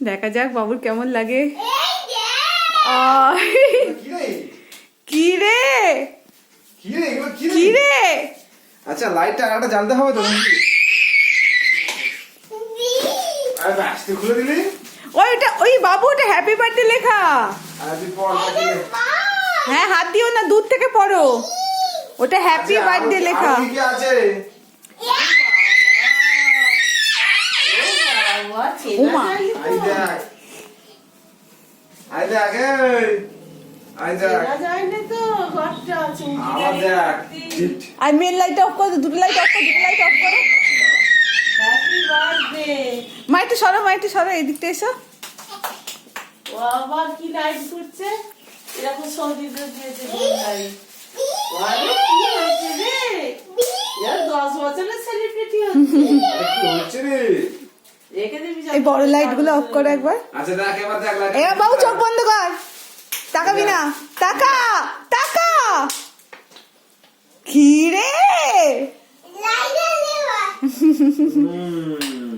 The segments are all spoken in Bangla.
দেখা যাক বাবুর কেমন লাগে। কি রে কি রে? আচ্ছা লাইটটা আরেকটা জ্বালতে হবে তো আরে খুলে দিলি। ওইটা ওই বাবু ওটা হ্যাপি বার্থডে লেখা। হ্যাঁ হাত দিও না, দূর থেকে পড়ো। ওটা হ্যাপি বার্থডে লেখা। কি আছে? ওমা আই দেখ আই দেখ আমার দেখ। আর মেন লাইট অফ করো, দুটো লাইট অফ করো, দুটো লাইট অফ করো। মা একটু সরো, মা একটু সরো, এদিকটা এসো। আবার কি লাইট করছে এরকম সৌদিতে দিয়েছে লাইট। আরে কি হচ্ছে রে? এর 10 বছরের সেলিব্রিটি হচ্ছে। কি হচ্ছে রে? রেখে দিবি এই বড় লাইট গুলো অফ করো একবার। আচ্ছা দেখ এবার দেখ লাইট। এবার বাবু চোখ বন্ধ কর, তাকাবি না, তাকা তাকা। কি রে?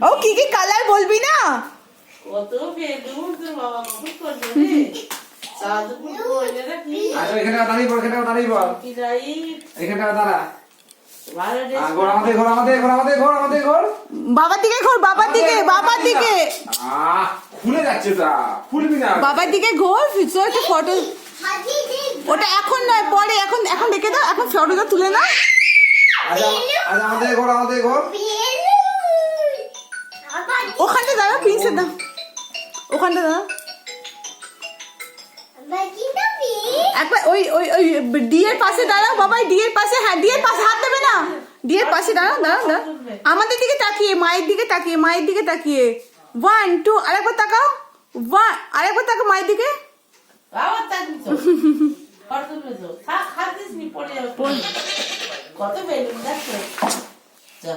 ও কি কি কালার বলবি না? কত বেলুন তোর বাবা কত করবে রে? সাধুপুর কইলে রে কি? আচ্ছা এখানে দাঁড়িয়ে পড়, এখানে দাঁড়িয়ে পড়, কি লাইট? এখানে দাঁড়া। ভালো রে। ঘোর আমাদের ঘোর আমাদের ঘোর আমাদের ঘোর আমাদের ঘোর। বাবার দিকে ঘোর, বাবার দিকে, বাবার দিকে, খুলে যাচ্ছে তা, খুলবি না। বাবার দিকে ঘোর। ফিরছো একটা ফটো, ওটা এখন নয় পরে, এখন এখন দেখে দাও, এখন ফটোটা তুলে নাও। আচ্ছা আচ্ছা আমাদের ঘোর আমাদের ঘোর। ওখানটা দাঁড়াও, প্রিন্সের দাও, ওখানটা দাঁড়াও একবার। ওই ওই ওই ডি এর পাশে দাঁড়াও বাবাই, ডি এর পাশে। হ্যাঁ ডি এর পাশে, হাত দেবে না, ডি এর পাশে দাঁড়াও, দাঁড়াও দাঁড়াও। আমাদের দিকে তাকিয়ে, মায়ের দিকে তাকিয়ে, মায়ের দিকে তাকিয়ে। 1 2 আরেকবার তাকাও, আরেকবার তাকাও মায়ের দিকে। বাবা তাকবি তো। কত বেজো? থাক হাত দিস নি পড়ে যাবে। কত বেলুন দেখো। যা